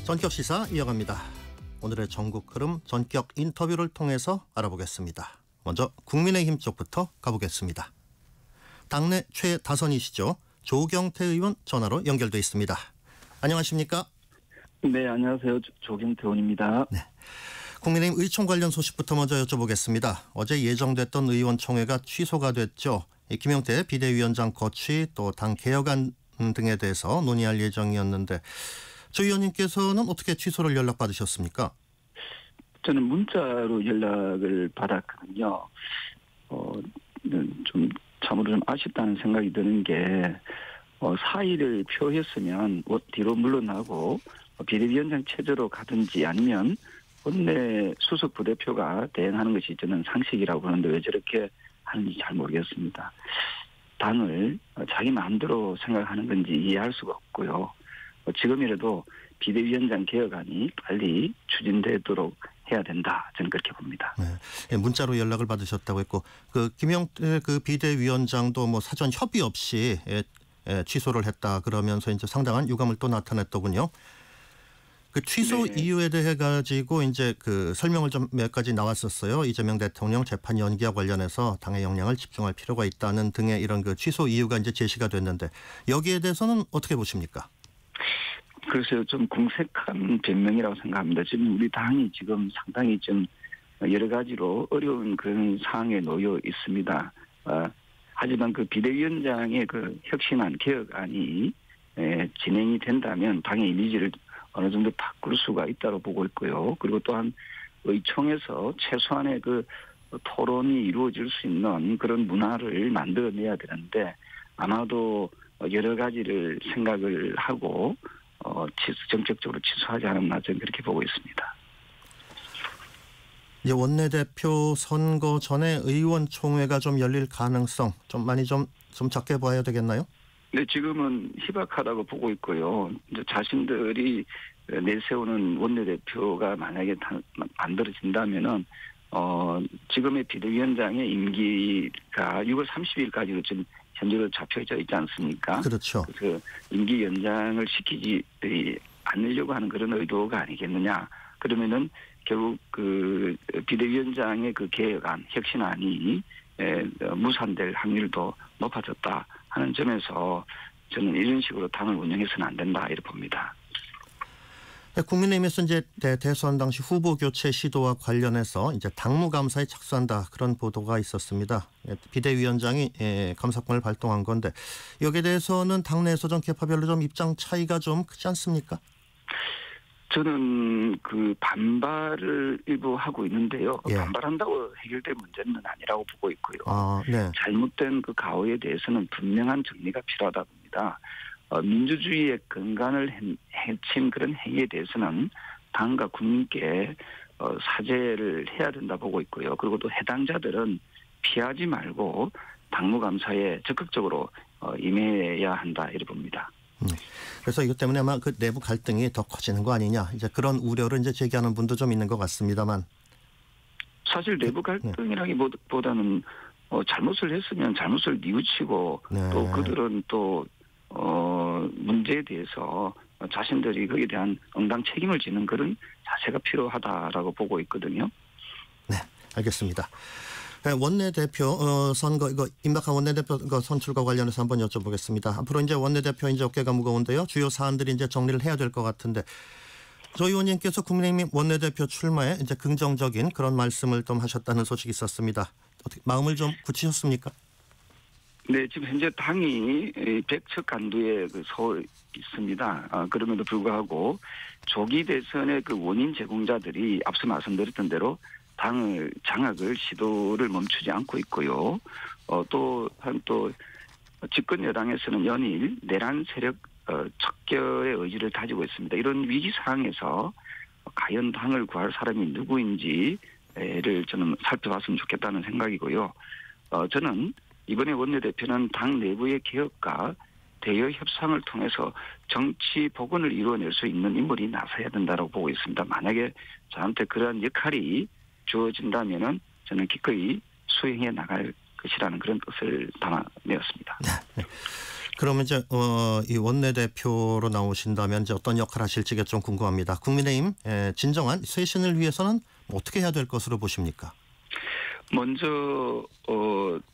전격 시사 이어갑니다. 오늘의 전국 흐름 전격 인터뷰를 통해서 알아보겠습니다. 먼저 국민의힘 쪽부터 가보겠습니다. 당내 최다선이시죠. 조경태 의원 전화로 연결돼 있습니다. 안녕하십니까? 네, 안녕하세요. 조경태 의원입니다. 네. 국민의힘 의총 관련 소식부터 먼저 여쭤보겠습니다. 어제 예정됐던 의원총회가 취소가 됐죠. 김용태 비대위원장 거취 또 당 개혁안 등에 대해서 논의할 예정이었는데 조 의원님께서는 어떻게 취소를 연락받으셨습니까? 저는 문자로 연락을 받았거든요. 좀 참으로 좀 아쉽다는 생각이 드는 게 사의를 표했으면 뒤로 물러나고 비대위원장 체제로 가든지 아니면 원내 수석 부대표가 대행하는 것이 저는 상식이라고 보는데 왜 저렇게 하는지 잘 모르겠습니다. 당을 자기 마음대로 생각하는 건지 이해할 수가 없고요. 지금이라도 비대위원장 개혁안이 빨리 추진되도록 해야 된다. 저는 그렇게 봅니다. 네, 문자로 연락을 받으셨다고 했고 김용태 비대위원장도 사전 협의 없이 취소를 했다 그러면서 이제 상당한 유감을 또 나타냈더군요. 그 취소 네. 이유에 대해 가지고 이제 그 설명을 좀 몇 가지 나왔었어요. 이재명 대통령 재판 연기와 관련해서 당의 역량을 집중할 필요가 있다는 등의 이런 그 취소 이유가 이제 제시가 됐는데 여기에 대해서는 어떻게 보십니까? 글쎄요, 좀 궁색한 변명이라고 생각합니다. 지금 우리 당이 지금 상당히 좀 여러 가지로 어려운 그런 상황에 놓여 있습니다. 하지만 그 비대위원장의 그 혁신안 개혁안이 진행이 된다면 당의 이미지를 어느 정도 바꿀 수가 있다고 보고 있고요. 그리고 또한 의총에서 최소한의 그 토론이 이루어질 수 있는 그런 문화를 만들어내야 되는데 아마도 여러 가지를 생각을 하고 정책적으로 취소하지 않았나 저는 그렇게 보고 있습니다. 이제 원내대표 선거 전에 의원총회가 좀 열릴 가능성 좀 많이 좀 적게 봐야 되겠나요? 네, 지금은 희박하다고 보고 있고요. 이제 자신들이 내세우는 원내대표가 만약에 만들어진다면은 지금의 비대위원장의 임기가 6월 30일까지로 지금 현재로 잡혀져 있지 않습니까? 그렇죠. 그래서 임기 연장을 시키지 않으려고 하는 그런 의도가 아니겠느냐. 그러면은 결국 그 비대위원장의 그 개혁안, 혁신안이 무산될 확률도 높아졌다 하는 점에서 저는 이런 식으로 당을 운영해서는 안 된다 이렇게 봅니다. 국민의힘에서 이제 대선 당시 후보 교체 시도와 관련해서 이제 당무감사에 착수한다 그런 보도가 있었습니다. 비대위원장이 감사권을 발동한 건데 여기에 대해서는 당내에서 좀 계파별로 좀 입장 차이가 좀 크지 않습니까? 저는 그 반발을 일부 하고 있는데요. 예. 반발한다고 해결될 문제는 아니라고 보고 있고요. 네. 잘못된 그 가오에 대해서는 분명한 정리가 필요하다 봅니다. 민주주의의 근간을 해친 그런 행위에 대해서는 당과 국민께 사죄를 해야 된다 보고 있고요. 그리고 또 해당자들은 피하지 말고 당무감사에 적극적으로 임해야 한다 이렇게 봅니다. 그래서 이것 때문에 아마 그 내부 갈등이 더 커지는 거 아니냐 이제 그런 우려를 이제 제기하는 분도 좀 있는 것 같습니다만 사실 내부 갈등이라기보다는 잘못을 했으면 잘못을 뉘우치고 또 그들은 또 문제에 대해서 자신들이 거기에 대한 응당 책임을 지는 그런 자세가 필요하다라고 보고 있거든요. 네, 알겠습니다. 원내대표 선거 이거 임박한 원내대표 선출과 관련해서 한번 여쭤보겠습니다. 앞으로 이제 원내대표 이제 어깨가 무거운데요. 주요 사안들이 이제 정리를 해야 될 것 같은데 조 의원님께서 국민의힘 원내대표 출마에 이제 긍정적인 그런 말씀을 좀 하셨다는 소식이 있었습니다. 어떻게 마음을 좀 굳히셨습니까? 네, 지금 현재 당이 백척 간두에 서 있습니다. 그럼에도 불구하고 조기 대선의 그 원인 제공자들이 앞서 말씀드렸던 대로 당을 장악을 시도를 멈추지 않고 있고요. 또 집권 여당에서는 연일 내란 세력 척결의 의지를 다지고 있습니다. 이런 위기 상황에서 과연 당을 구할 사람이 누구인지를 저는 살펴봤으면 좋겠다는 생각이고요. 저는 이번에 원내대표는 당 내부의 개혁과 대여 협상을 통해서 정치 복원을 이루어낼 수 있는 인물이 나서야 된다고 보고 있습니다. 만약에 저한테 그러한 역할이 주어진다면은 저는 기꺼이 수행해 나갈 것이라는 그런 뜻을 담아내었습니다. 네. 그러면 이제 이 원내대표로 나오신다면 이제 어떤 역할 하실지가 좀 궁금합니다. 국민의힘 진정한 쇄신을 위해서는 어떻게 해야 될 것으로 보십니까? 먼저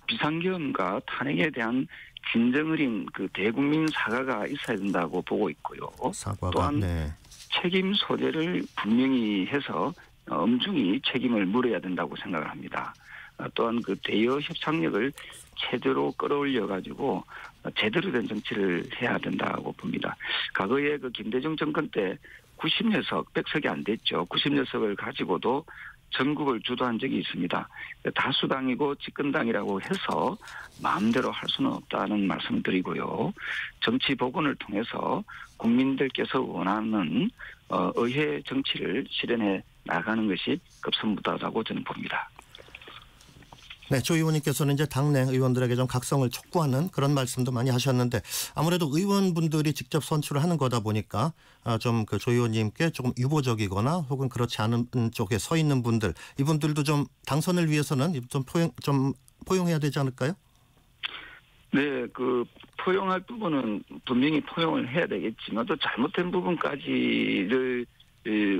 비상계엄과 탄핵에 대한 진정 어린 그 대국민 사과가 있어야 된다고 보고 있고요. 사과가 또한 네. 책임 소재를 분명히 해서 엄중히 책임을 물어야 된다고 생각을 합니다. 또한 그 대여 협상력을 제대로 끌어올려 가지고 제대로 된 정치를 해야 된다고 봅니다. 과거에 그 김대중 정권 때 90녀석, 100석이 안 됐죠. 90녀석을 가지고도 전국을 주도한 적이 있습니다. 다수당이고 집권당이라고 해서 마음대로 할 수는 없다는 말씀을 드리고요. 정치 복원을 통해서 국민들께서 원하는 의회 정치를 실현해 나가는 것이 급선무다라고 저는 봅니다. 네, 조 의원님께서는 이제 당내 의원들에게 좀 각성을 촉구하는 그런 말씀도 많이 하셨는데 아무래도 의원분들이 직접 선출을 하는 거다 보니까 좀 그 조 의원님께 조금 유보적이거나 혹은 그렇지 않은 쪽에 서 있는 분들 이분들도 좀 당선을 위해서는 좀 포용해야 되지 않을까요? 네, 그 포용할 부분은 분명히 포용을 해야 되겠지만 또 잘못된 부분까지를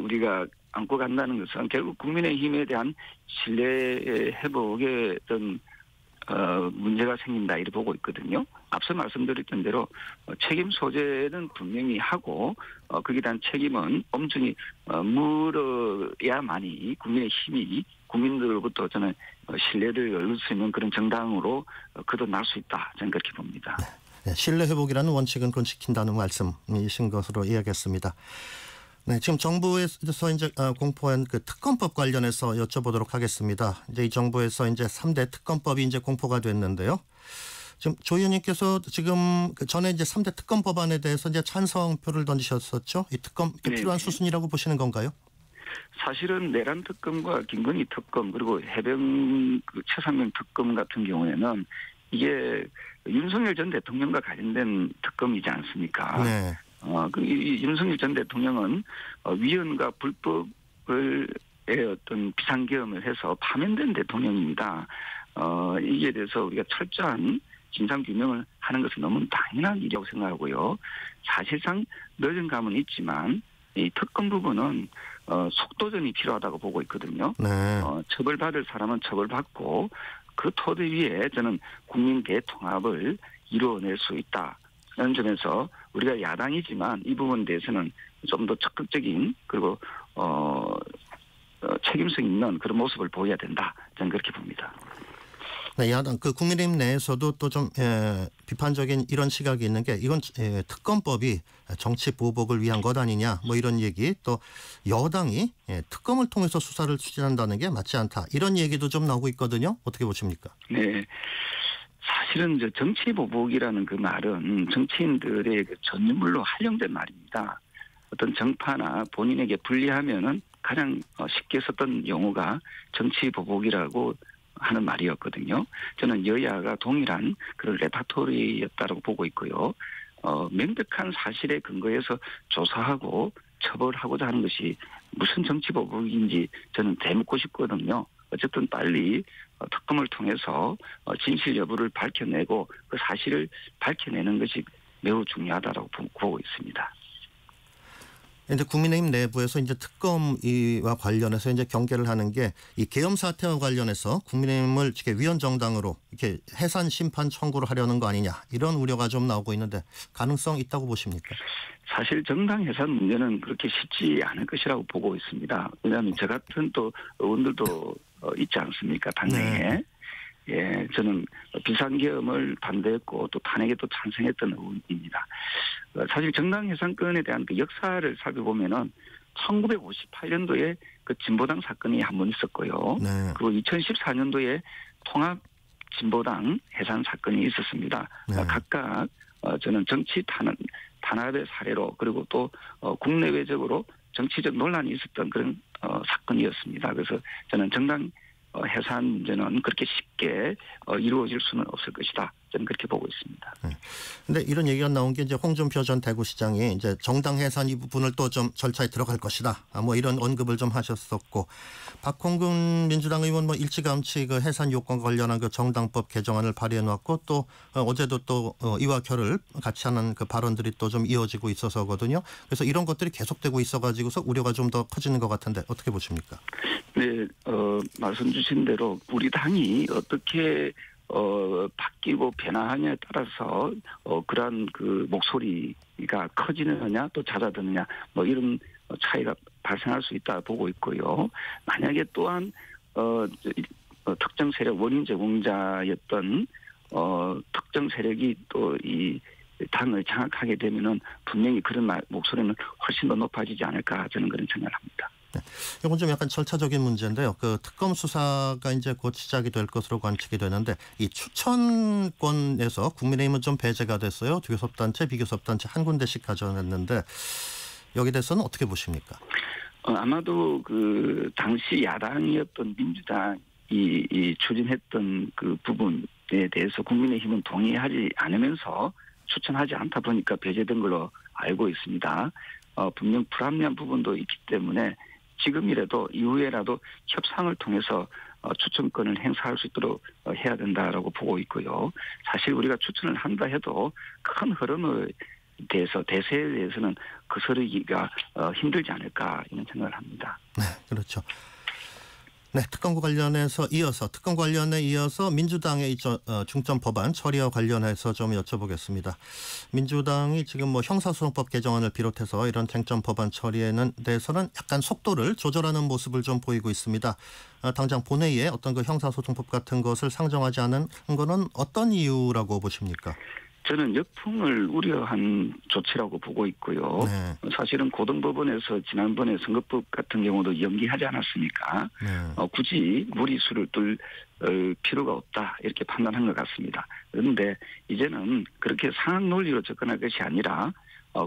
우리가 안고 간다는 것은 결국 국민의힘에 대한 신뢰 회복에 어떤 문제가 생긴다 이렇게 보고 있거든요. 앞서 말씀드렸던 대로 책임 소재는 분명히 하고 거기에 대한 책임은 엄중히 물어야만이 국민의힘이 국민들로부터 저는 신뢰를 얻을 수 있는 그런 정당으로 거듭날 수 있다 저는 그렇게 봅니다. 네, 신뢰 회복이라는 원칙은 그건 지킨다는 말씀이신 것으로 이해하겠습니다. 네, 지금 정부에서 이제 공포한 그 특검법 관련해서 여쭤보도록 하겠습니다. 이제 이 정부에서 이제 3대 특검법이 이제 공포가 됐는데요. 지금 조 의원님께서 지금 그 전에 이제 3대 특검 법안에 대해서 이제 찬성표를 던지셨었죠. 이 특검 필요한 수순이라고 보시는 건가요? 사실은 내란 특검과 김건희 특검 그리고 해병 그 최상병 특검 같은 경우에는 이게 윤석열 전 대통령과 관련된 특검이지 않습니까? 네. 이 윤석열 전 대통령은 위헌과 불법을 어떤 비상계엄을 해서 파면된 대통령입니다. 이에 대해서 우리가 철저한 진상규명을 하는 것은 너무 당연한 일이라고 생각하고요. 사실상 늦은 감은 있지만 이 특검 부분은 속도전이 필요하다고 보고 있거든요. 네. 처벌받을 사람은 처벌받고 그 토대 위에 저는 국민 대통합을 이루어낼 수 있다. 이런 점에서 우리가 야당이지만 이 부분에 대해서는 좀 더 적극적인 그리고 책임성 있는 그런 모습을 보여야 된다. 저는 그렇게 봅니다. 네, 야당 그 국민의힘 내에서도 또 좀 비판적인 이런 시각이 있는 게 이건 특검법이 정치 보복을 위한 것 아니냐 뭐 이런 얘기 또 여당이 특검을 통해서 수사를 추진한다는 게 맞지 않다 이런 얘기도 좀 나오고 있거든요. 어떻게 보십니까? 네. 사실은 이제 정치 보복이라는 그 말은 정치인들의 그 전유물로 활용된 말입니다. 어떤 정파나 본인에게 불리하면은 가장 쉽게 썼던 용어가 정치 보복이라고 하는 말이었거든요. 저는 여야가 동일한 그런 레파토리였다고 보고 있고요. 명백한 사실에 근거해서 조사하고 처벌하고자 하는 것이 무슨 정치 보복인지 저는 되묻고 싶거든요. 어쨌든 빨리 특검을 통해서 진실 여부를 밝혀내고 그 사실을 밝혀내는 것이 매우 중요하다고 보고 있습니다. 이제 국민의힘 내부에서 이제 특검과 관련해서 이제 경계를 하는 게 이 계엄 사태와 관련해서 국민의힘을 이렇게 위헌 정당으로 이렇게 해산 심판 청구를 하려는 거 아니냐 이런 우려가 좀 나오고 있는데 가능성 있다고 보십니까? 사실 정당 해산 문제는 그렇게 쉽지 않을 것이라고 보고 있습니다. 왜냐하면 저 같은 또 의원들도 있지 않습니까? 당내에. 네. 예, 저는 비상계엄을 반대했고 또 탄핵에도 찬성했던 의원입니다. 사실 정당 해산권에 대한 그 역사를 살펴보면은 1958년도에 그 진보당 사건이 한 번 있었고요. 네. 그리고 2014년도에 통합 진보당 해산 사건이 있었습니다. 네. 각각 저는 정치 탄압의 사례로 그리고 또 국내외적으로 정치적 논란이 있었던 그런 사건이었습니다. 그래서 저는 정당 해산 문제는 그렇게 쉽게 이루어질 수는 없을 것이다. 저는 그렇게 보고 있습니다. 근데 이런 얘기가 나온 게 이제 홍준표 전 대구시장이 이제 정당 해산 이 부분을 또 좀 절차에 들어갈 것이다. 뭐 이런 언급을 좀 하셨었고, 박홍근 민주당 의원 뭐 일찌감치 그 해산 요건 관련한 그 정당법 개정안을 발의해 놨고, 또 어제도 또 이와 결을 같이 하는 그 발언들이 또 좀 이어지고 있어서거든요. 그래서 이런 것들이 계속되고 있어가지고서 우려가 좀 더 커지는 것 같은데 어떻게 보십니까? 네, 말씀 주신 대로 우리 당이 어떻게 바뀌고 변화하냐에 따라서 그러한 그 목소리가 커지느냐 또 잦아드느냐 뭐 이런 차이가 발생할 수 있다 보고 있고요. 만약에 또한 특정 세력 원인 제공자였던 특정 세력이 또 이 당을 장악하게 되면은 분명히 그런 목소리는 훨씬 더 높아지지 않을까 저는 그런 생각을 합니다. 네. 이건 좀 약간 절차적인 문제인데요. 그 특검 수사가 이제 곧 시작이 될 것으로 관측이 되는데, 이 추천권에서 국민의힘은 좀 배제가 됐어요. 교섭단체, 비교섭단체 한 군데씩 가져냈는데 여기 대해서는 어떻게 보십니까? 아마도 그 당시 야당이었던 민주당이 추진했던 그 부분에 대해서 국민의힘은 동의하지 않으면서 추천하지 않다 보니까 배제된 걸로 알고 있습니다. 분명 불합리한 부분도 있기 때문에 지금이라도 이후에라도 협상을 통해서 추천권을 행사할 수 있도록 해야 된다라고 보고 있고요. 사실 우리가 추천을 한다 해도 큰 흐름에 대해서 대세에 대해서는 거스르기가 힘들지 않을까 이런 생각을 합니다. 네, 그렇죠. 네, 특검과 관련해 이어서 민주당의 중점 법안 처리와 관련해서 좀 여쭤보겠습니다. 민주당이 지금 뭐 형사소송법 개정안을 비롯해서 이런 쟁점 법안 처리에는 대해서는 약간 속도를 조절하는 모습을 좀 보이고 있습니다. 당장 본회의에 어떤 그 형사소송법 같은 것을 상정하지 않은 거는 어떤 이유라고 보십니까? 저는 역풍을 우려한 조치라고 보고 있고요. 네. 사실은 고등법원에서 지난번에 선거법 같은 경우도 연기하지 않았습니까? 네. 굳이 무리수를 둘 필요가 없다 이렇게 판단한 것 같습니다. 그런데 이제는 그렇게 상황 논리로 접근할 것이 아니라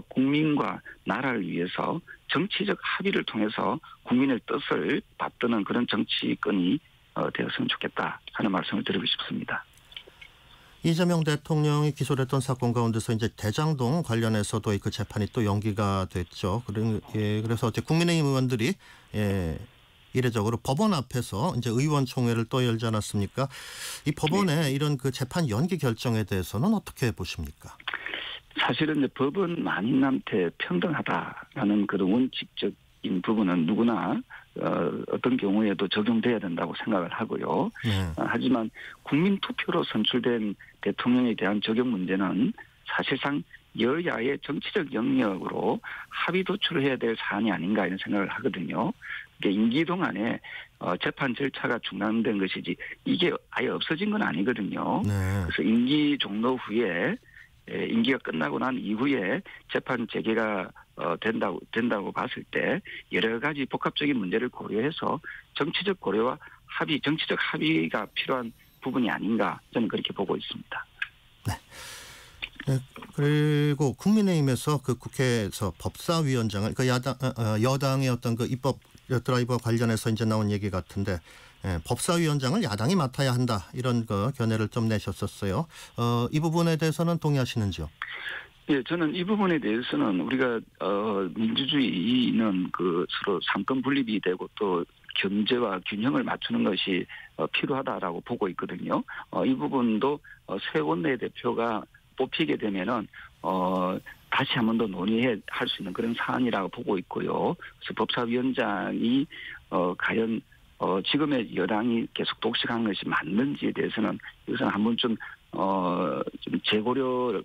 국민과 나라를 위해서 정치적 합의를 통해서 국민의 뜻을 받드는 그런 정치권이 되었으면 좋겠다 하는 말씀을 드리고 싶습니다. 이재명 대통령이 기소됐던 사건 가운데서 이제 대장동 관련해서도 그 재판이 또 연기가 됐죠. 그래서 어제 국민의힘 의원들이 이례적으로 법원 앞에서 이제 의원총회를 또 열지 않았습니까? 이 법원의 이런 그 재판 연기 결정에 대해서는 어떻게 보십니까? 사실은 이제 법은 만인한테 평등하다라는 그런 원칙적인 부분은 누구나 어떤 경우에도 적용돼야 된다고 생각을 하고요. 하지만 국민 투표로 선출된 대통령에 대한 적용 문제는 사실상 여야의 정치적 영역으로 합의 도출을 해야 될 사안이 아닌가 이런 생각을 하거든요. 임기 동안에 재판 절차가 중단된 것이지 이게 아예 없어진 건 아니거든요. 네. 그래서 임기 종료 후에 임기가 끝나고 난 이후에 재판 재개가 된다고 봤을 때 여러 가지 복합적인 문제를 고려해서 정치적 고려와 정치적 합의가 필요한 부분이 아닌가 저는 그렇게 보고 있습니다. 네. 네, 그리고 국민의힘에서 그 국회에서 법사위원장을 그 여당의 어떤 그 입법 드라이브와 관련해서 이제 나온 얘기 같은데 법사위원장을 야당이 맡아야 한다 이런 그 견해를 좀 내셨었어요. 이 부분에 대해서는 동의하시는지요? 예, 저는 이 부분에 대해서는 우리가 민주주의는 그 서로 상권 분립이 되고 또 경제와 균형을 맞추는 것이 필요하다라고 보고 있거든요. 이 부분도 새 원내대표가 뽑히게 되면은 다시 한 번 더 논의할 수 있는 그런 사안이라고 보고 있고요. 그래서 법사위원장이 과연 지금의 여당이 계속 독식한 것이 맞는지에 대해서는 이것은 한번 좀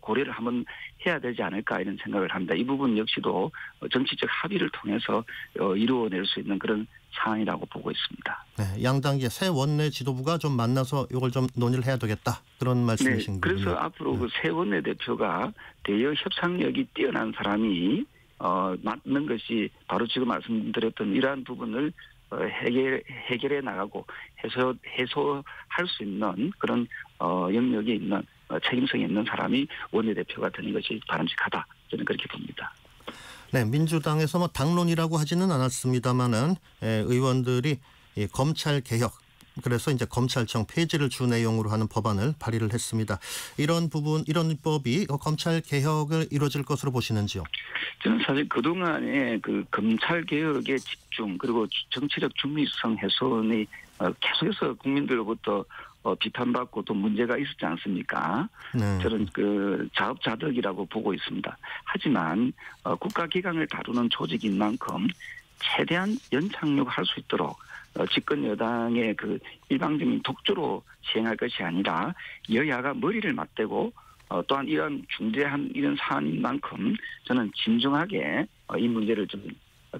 고려를 한번 해야 되지 않을까 이런 생각을 합니다. 이 부분 역시도 정치적 합의를 통해서 이루어낼 수 있는 그런 사안이라고 보고 있습니다. 네, 양당의 새 원내 지도부가 좀 만나서 이걸 좀 논의를 해야 되겠다 그런 말씀이신 거군요. 그래서 앞으로 그 새 원내 대표가 대여 협상력이 뛰어난 사람이 맡는 것이 바로 지금 말씀드렸던 이러한 부분을 해결해 나가고 해소할 수 있는 그런 영역이 있는 책임성이 있는 사람이 원내대표가 되는 것이 바람직하다. 저는 그렇게 봅니다. 네, 민주당에서 뭐 당론이라고 하지는 않았습니다만은 의원들이 검찰 개혁 그래서 이제 검찰청 폐지를 주 내용으로 하는 법안을 발의를 했습니다. 이런 법이 검찰 개혁을 이루어질 것으로 보시는지요? 저는 사실 그동안에 그 검찰 개혁의 집중 그리고 정치적 중립성 훼손이 계속해서 국민들로부터 비판받고 또 문제가 있었지 않습니까? 네. 저는 그 자업자득이라고 보고 있습니다. 하지만 국가기관을 다루는 조직인 만큼 최대한 연착륙할 수 있도록 집권 여당의 그 일방적인 독주로 시행할 것이 아니라 여야가 머리를 맞대고 또한 이런 중대한 이런 사안인 만큼 저는 진중하게 이 문제를 좀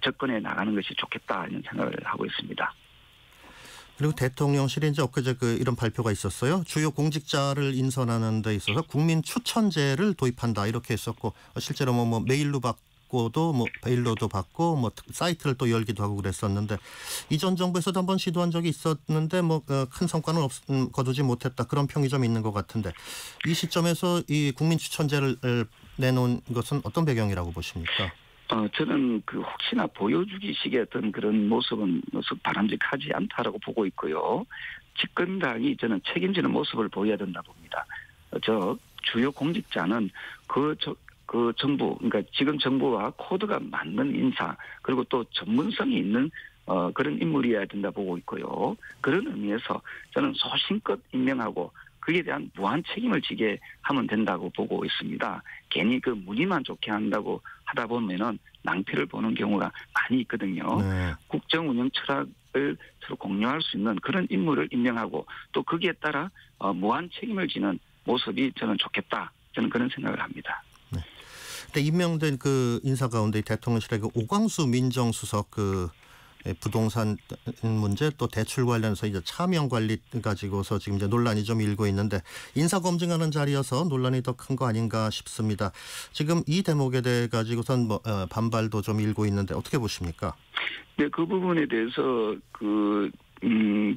접근해 나가는 것이 좋겠다 이런 생각을 하고 있습니다. 그리고 대통령실이 이제 엊그제 이런 발표가 있었어요. 주요 공직자를 인선하는 데 있어서 국민 추천제를 도입한다 이렇게 했었고 실제로 뭐 메일로 받고도 뭐 메일로도 받고 뭐 사이트를 또 열기도 하고 그랬었는데 이전 정부에서도 한번 시도한 적이 있었는데 뭐 큰 성과는 거두지 못했다 그런 평이 좀 있는 것 같은데 이 시점에서 이 국민 추천제를 내놓은 것은 어떤 배경이라고 보십니까? 저는 그 혹시나 보여주기식의 어떤 그런 모습은 바람직하지 않다라고 보고 있고요. 집권당이 저는 책임지는 모습을 보여야 된다 봅니다. 주요 공직자는 그 정부, 그러니까 지금 정부와 코드가 맞는 인사, 그리고 또 전문성이 있는 그런 인물이어야 된다 보고 있고요. 그런 의미에서 저는 소신껏 임명하고 그에 대한 무한 책임을 지게 하면 된다고 보고 있습니다. 괜히 그 문의만 좋게 한다고 하다 보면은 낭패를 보는 경우가 많이 있거든요. 네. 국정 운영 철학을 서로 공유할 수 있는 그런 인물을 임명하고 또 거기에 따라 무한 책임을 지는 모습이 저는 좋겠다. 저는 그런 생각을 합니다. 네. 근데 임명된 그 인사 가운데 대통령실의 그 오광수 민정수석 부동산 문제 또 대출 관련해서 이제 차명 관리 가지고서 지금 이제 논란이 좀 일고 있는데 인사 검증하는 자리여서 논란이 더 큰 거 아닌가 싶습니다. 지금 이 대목에 대해 가지고선 반발도 좀 일고 있는데 어떻게 보십니까? 네, 그 부분에 대해서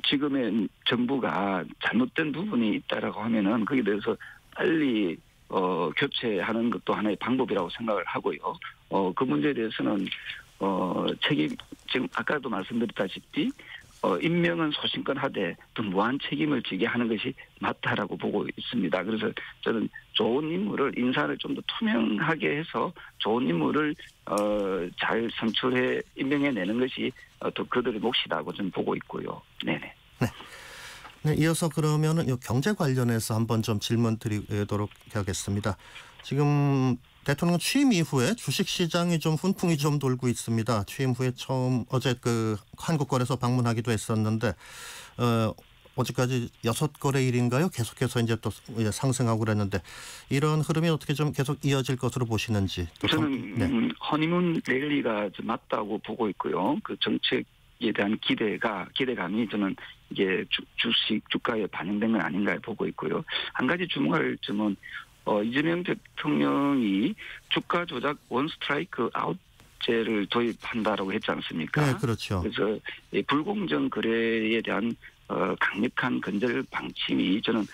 지금의 정부가 잘못된 부분이 있다라고 하면은 거기에 대해서 빨리 교체하는 것도 하나의 방법이라고 생각을 하고요. 그 문제에 대해서는 지금 아까도 말씀드렸다시피 임명은 소신껏 하되 또 무한 책임을 지게 하는 것이 맞다라고 보고 있습니다. 그래서 저는 좋은 인물을 인사를 좀 더 투명하게 해서 좋은 인물을 잘 선출해 임명해내는 것이 또 그들의 몫이라고 저는 보고 있고요. 네네. 네, 이어서 그러면은 경제 관련해서 한번 좀 질문 드리도록 하겠습니다. 지금 대통령 취임 이후에 주식시장이 좀 훈풍이 좀 돌고 있습니다. 취임 후에 어제 한국거래소 방문하기도 했었는데 어제까지 6거래일인가요? 계속해서 이제 또 상승하고 그랬는데 이런 흐름이 어떻게 좀 계속 이어질 것으로 보시는지. 저는 허니문 랠리가 맞다고 보고 있고요. 그 정책에 대한 기대감이 저는 이게 주가에 반영된 건 아닌가 보고 있고요. 한 가지 주목할 점은 이재명 대통령이 주가 조작 원 스트라이크 아웃제를 도입한다라고 했지 않습니까? 네, 그렇죠. 그래서 불공정 거래에 대한 강력한 근절 방침이 저는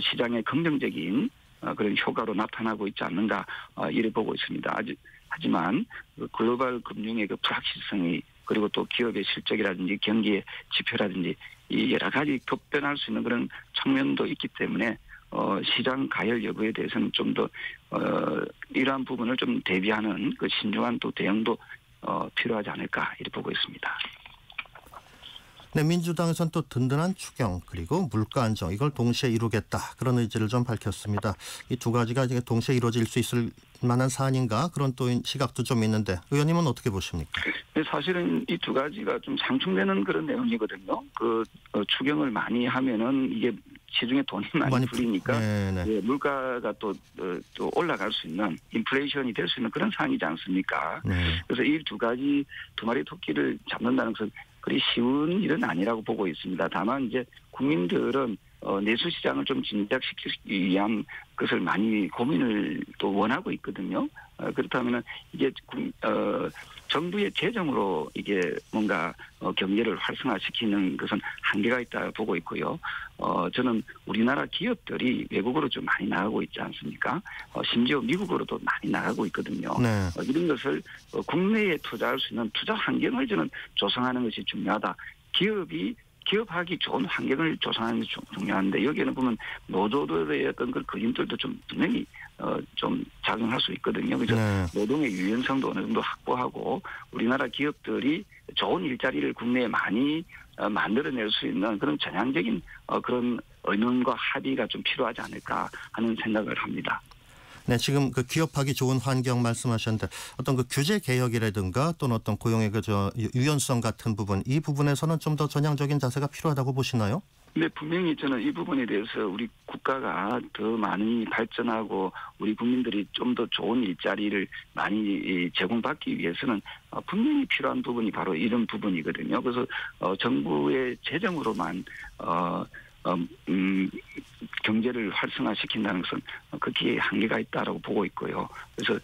시장의 긍정적인 그런 효과로 나타나고 있지 않는가 이래 보고 있습니다. 하지만 글로벌 금융의 그 불확실성이 그리고 또 기업의 실적이라든지 경기의 지표라든지 이 여러 가지 급변할 수 있는 그런 측면도 있기 때문에 시장 가열 여부에 대해서는 좀 더 이러한 부분을 좀 대비하는 그 신중한 또 대응도 필요하지 않을까 이렇게 보고 있습니다. 네, 민주당에서는 또 든든한 추경 그리고 물가 안정 이걸 동시에 이루겠다 그런 의지를 좀 밝혔습니다. 이 두 가지가 이제 동시에 이루어질 수 있을 만한 사안인가 그런 또 시각도 좀 있는데 의원님은 어떻게 보십니까? 네, 사실은 이 두 가지가 좀 상충되는 그런 내용이거든요. 추경을 많이 하면은 이게 시중에 돈이 많이 풀리니까 물가가 또 올라갈 수 있는 인플레이션이 될 수 있는 그런 상황이지 않습니까? 그래서 이 두 마리 토끼를 잡는다는 것은 그리 쉬운 일은 아니라고 보고 있습니다. 다만 이제 국민들은 내수 시장을 좀 진작시키기 위한 것을 많이 고민을 또 원하고 있거든요. 그렇다면은 이게 정부의 재정으로 이게 뭔가 경제를 활성화시키는 것은 한계가 있다 보고 있고요. 저는 우리나라 기업들이 외국으로 좀 많이 나가고 있지 않습니까? 심지어 미국으로도 많이 나가고 있거든요. 네. 이런 것을 국내에 투자할 수 있는 투자 환경을 저는 조성하는 것이 중요하다. 기업이 기업하기 좋은 환경을 조성하는 게 중요한데 여기에는 보면 노조들의 어떤 그 그림들도 좀 분명히 좀 작용할 수 있거든요. 그래서 네. 노동의 유연성도 어느 정도 확보하고 우리나라 기업들이 좋은 일자리를 국내에 많이 만들어낼 수 있는 그런 전향적인 그런 의논과 합의가 좀 필요하지 않을까 하는 생각을 합니다. 네, 지금 그 기업하기 좋은 환경 말씀하셨는데 어떤 그 규제 개혁이라든가 또는 어떤 고용의 유연성 같은 부분 이 부분에서는 좀 더 전향적인 자세가 필요하다고 보시나요? 네, 분명히 저는 이 부분에 대해서 우리 국가가 더 많이 발전하고 우리 국민들이 좀 더 좋은 일자리를 많이 제공받기 위해서는 분명히 필요한 부분이 바로 이런 부분이거든요. 그래서 정부의 재정으로만 경제를 활성화시킨다는 것은 극히 한계가 있다라고 보고 있고요. 그래서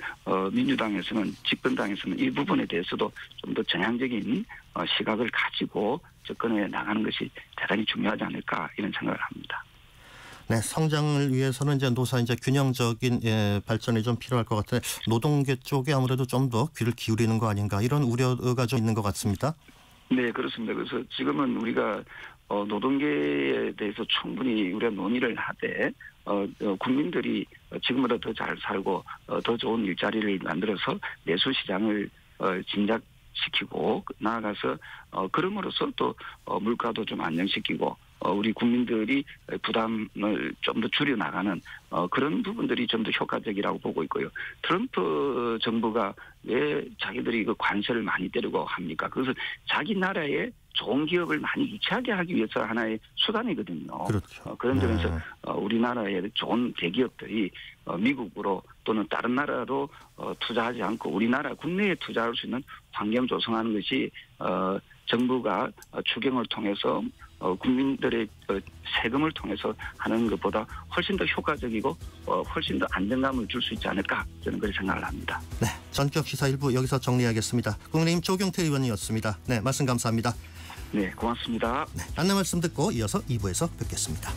민주당에서는 집권당에서는 이 부분에 대해서도 좀 더 전향적인 시각을 가지고 접근해 나가는 것이 대단히 중요하지 않을까 이런 생각을 합니다. 네, 성장을 위해서는 이제 노사 균형적인 발전이 좀 필요할 것 같은데 노동계 쪽에 아무래도 좀 더 귀를 기울이는 거 아닌가 이런 우려가 좀 있는 것 같습니다. 네, 그렇습니다. 그래서 지금은 우리가 노동계에 대해서 충분히 우리가 논의를 하되 국민들이 지금보다 더 잘 살고 더 좋은 일자리를 만들어서 내수 시장을 진작시키고 나아가서 그럼으로써 또 물가도 좀 안정시키고 우리 국민들이 부담을 좀 더 줄여나가는 그런 부분들이 좀 더 효과적이라고 보고 있고요. 트럼프 정부가 왜 자기들이 그 관세를 많이 때리고 합니까? 그것은 자기 나라에 좋은 기업을 많이 유치하게 하기 위해서 하나의 수단이거든요. 그렇죠. 그런 점에서 우리나라의 좋은 대기업들이 미국으로 또는 다른 나라로 투자하지 않고 우리나라 국내에 투자할 수 있는 환경 조성하는 것이 정부가 추경을 통해서 국민들의 세금을 통해서 하는 것보다 훨씬 더 효과적이고 훨씬 더 안정감을 줄 수 있지 않을까 저는 그렇게 생각을 합니다. 네, 전격 시사 1부 여기서 정리하겠습니다. 국민의힘 조경태 의원이었습니다. 네, 말씀 감사합니다. 네, 고맙습니다. 네, 안내 말씀 듣고 이어서 2부에서 뵙겠습니다.